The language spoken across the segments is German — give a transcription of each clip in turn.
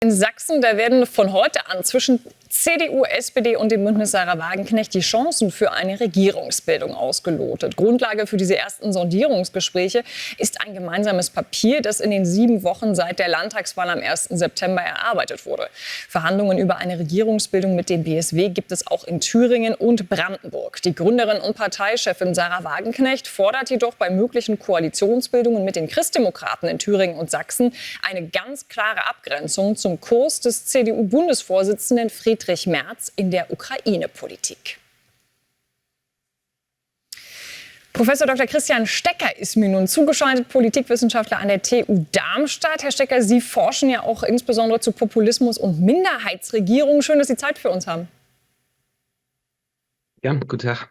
In Sachsen, da werden von heute an zwischen CDU, SPD und dem Bündnis Sarah Wagenknecht die Chancen für eine Regierungsbildung ausgelotet. Grundlage für diese ersten Sondierungsgespräche ist ein gemeinsames Papier, das in den 7 Wochen seit der Landtagswahl am 1. September erarbeitet wurde. Verhandlungen über eine Regierungsbildung mit dem BSW gibt es auch in Thüringen und Brandenburg. Die Gründerin und Parteichefin Sarah Wagenknecht fordert jedoch bei möglichen Koalitionsbildungen mit den Christdemokraten in Thüringen und Sachsen eine ganz klare Abgrenzung zum Kurs des CDU-Bundesvorsitzenden Friedrich Merz in der Ukraine-Politik. Professor Dr. Christian Stecker ist mir nun zugeschaltet, Politikwissenschaftler an der TU Darmstadt. Herr Stecker, Sie forschen ja auch insbesondere zu Populismus und Minderheitsregierung. Schön, dass Sie Zeit für uns haben. Ja, guten Tag.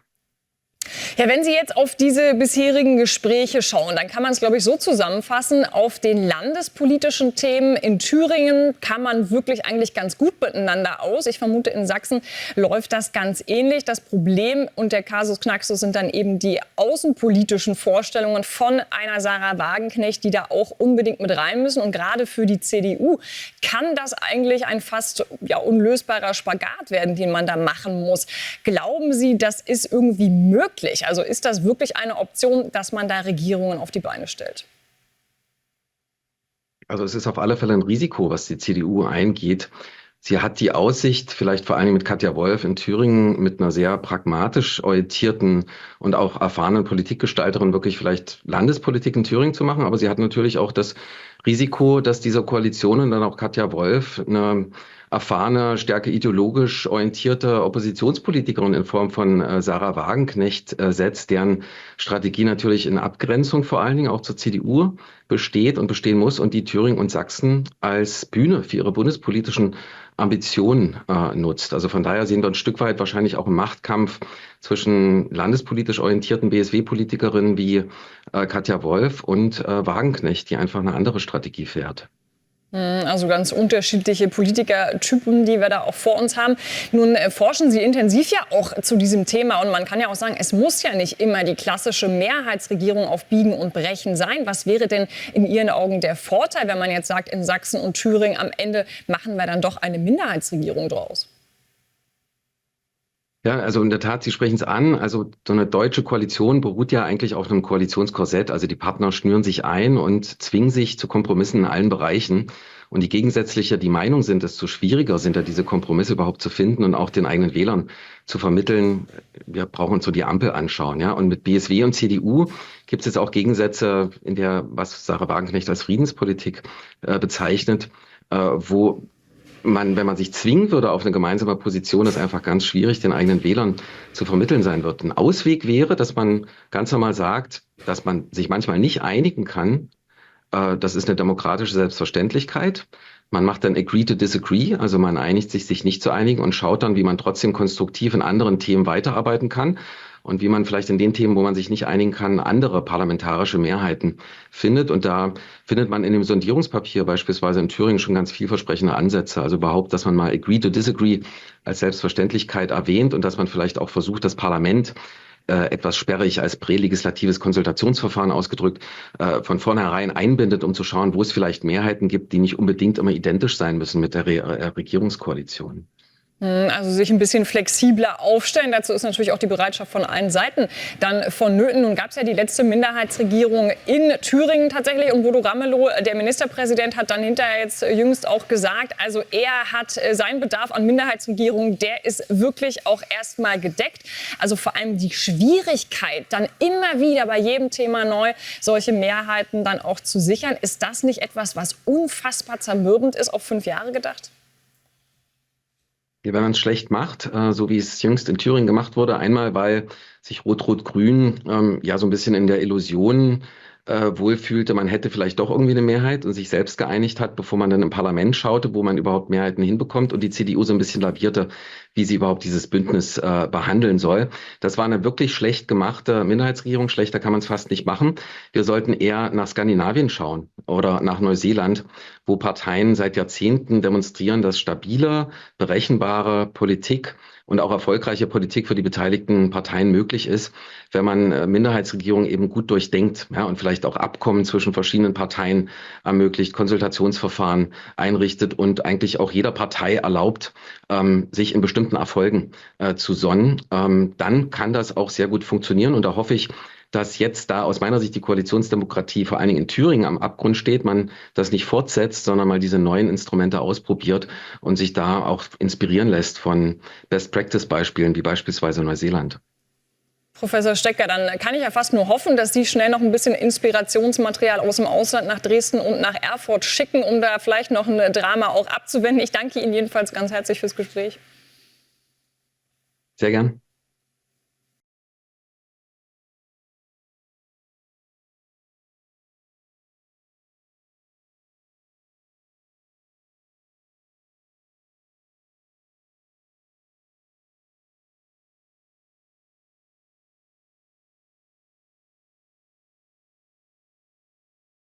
Ja, wenn Sie jetzt auf diese bisherigen Gespräche schauen, dann kann man es, glaube ich, so zusammenfassen. Auf den landespolitischen Themen in Thüringen kann man wirklich eigentlich ganz gut miteinander aus. Ich vermute, in Sachsen läuft das ganz ähnlich. Das Problem und der Kasus Knaxus sind dann eben die außenpolitischen Vorstellungen von einer Sarah Wagenknecht, die da auch unbedingt mit rein müssen. Und gerade für die CDU kann das eigentlich ein fast unlösbarer Spagat werden, den man da machen muss. Glauben Sie, das ist irgendwie möglich? Also ist das wirklich eine Option, dass man da Regierungen auf die Beine stellt? Also es ist auf alle Fälle ein Risiko, was die CDU eingeht. Sie hat die Aussicht, vielleicht vor allem mit Katja Wolf in Thüringen, mit einer sehr pragmatisch orientierten und auch erfahrenen Politikgestalterin wirklich vielleicht Landespolitik in Thüringen zu machen. Aber sie hat natürlich auch das Risiko, dass diese Koalition und dann auch Katja Wolf eine erfahrene, stärker ideologisch orientierte Oppositionspolitikerin in Form von Sarah Wagenknecht setzt, deren Strategie natürlich in Abgrenzung vor allen Dingen auch zur CDU besteht und bestehen muss und die Thüringen und Sachsen als Bühne für ihre bundespolitischen Ambitionen nutzt. Also von daher sehen wir ein Stück weit wahrscheinlich auch einen Machtkampf zwischen landespolitisch orientierten BSW-Politikerinnen wie Katja Wolf und Wagenknecht, die einfach eine andere Strategie fährt. Also ganz unterschiedliche Politikertypen, die wir da auch vor uns haben. Nun forschen Sie intensiv ja auch zu diesem Thema und man kann ja auch sagen, es muss ja nicht immer die klassische Mehrheitsregierung auf Biegen und Brechen sein. Was wäre denn in Ihren Augen der Vorteil, wenn man jetzt sagt, in Sachsen und Thüringen am Ende machen wir dann doch eine Minderheitsregierung draus? Ja, also in der Tat, Sie sprechen es an. Also so eine deutsche Koalition beruht ja eigentlich auf einem Koalitionskorsett. Also die Partner schnüren sich ein und zwingen sich zu Kompromissen in allen Bereichen. Und je gegensätzlicher die Meinung sind, desto schwieriger sind ja diese Kompromisse überhaupt zu finden und auch den eigenen Wählern zu vermitteln. Wir brauchen uns so die Ampel anschauen. Ja, und mit BSW und CDU gibt es jetzt auch Gegensätze in der, was Sarah Wagenknecht als Friedenspolitik bezeichnet, wo wenn man sich zwingen würde auf eine gemeinsame Position, es einfach ganz schwierig den eigenen Wählern zu vermitteln sein wird. Ein Ausweg wäre, dass man ganz normal sagt, dass man sich manchmal nicht einigen kann. Das ist eine demokratische Selbstverständlichkeit. Man macht dann agree to disagree, also man einigt sich nicht zu einigen und schaut dann, wie man trotzdem konstruktiv in anderen Themen weiterarbeiten kann und wie man vielleicht in den Themen, wo man sich nicht einigen kann, andere parlamentarische Mehrheiten findet. Und da findet man in dem Sondierungspapier beispielsweise in Thüringen schon ganz vielversprechende Ansätze. Also überhaupt, dass man mal agree to disagree als Selbstverständlichkeit erwähnt und dass man vielleicht auch versucht, das Parlament etwas sperrig als prälegislatives Konsultationsverfahren ausgedrückt, von vornherein einbindet, um zu schauen, wo es vielleicht Mehrheiten gibt, die nicht unbedingt immer identisch sein müssen mit der Regierungskoalition. Also sich ein bisschen flexibler aufstellen. Dazu ist natürlich auch die Bereitschaft von allen Seiten dann vonnöten. Nun gab es ja die letzte Minderheitsregierung in Thüringen tatsächlich. Und Bodo Ramelow, der Ministerpräsident, hat dann hinterher jetzt jüngst auch gesagt, also er hat seinen Bedarf an Minderheitsregierung, der ist wirklich auch erstmal gedeckt. Also vor allem die Schwierigkeit, dann immer wieder bei jedem Thema neu solche Mehrheiten dann auch zu sichern. Ist das nicht etwas, was unfassbar zermürbend ist, auf 5 Jahre gedacht? Ja, wenn man es schlecht macht, so wie es jüngst in Thüringen gemacht wurde, einmal weil sich Rot-Rot-Grün ja so ein bisschen in der Illusion wohlfühlte, man hätte vielleicht doch irgendwie eine Mehrheit und sich selbst geeinigt hat, bevor man dann im Parlament schaute, wo man überhaupt Mehrheiten hinbekommt und die CDU so ein bisschen lavierte, wie sie überhaupt dieses Bündnis behandeln soll. Das war eine wirklich schlecht gemachte Minderheitsregierung, schlechter kann man es fast nicht machen. Wir sollten eher nach Skandinavien schauen oder nach Neuseeland, wo Parteien seit Jahrzehnten demonstrieren, dass stabile, berechenbare Politik und auch erfolgreiche Politik für die beteiligten Parteien möglich ist, wenn man Minderheitsregierungen eben gut durchdenkt, ja, und vielleicht vielleicht auch Abkommen zwischen verschiedenen Parteien ermöglicht, Konsultationsverfahren einrichtet und eigentlich auch jeder Partei erlaubt, sich in bestimmten Erfolgen zu sonnen, dann kann das auch sehr gut funktionieren. Und da hoffe ich, dass jetzt da aus meiner Sicht die Koalitionsdemokratie vor allen Dingen in Thüringen am Abgrund steht, man das nicht fortsetzt, sondern mal diese neuen Instrumente ausprobiert und sich da auch inspirieren lässt von Best-Practice-Beispielen wie beispielsweise Neuseeland. Professor Stecker, dann kann ich ja fast nur hoffen, dass Sie schnell noch ein bisschen Inspirationsmaterial aus dem Ausland nach Dresden und nach Erfurt schicken, um da vielleicht noch ein Drama auch abzuwenden. Ich danke Ihnen jedenfalls ganz herzlich fürs Gespräch. Sehr gern.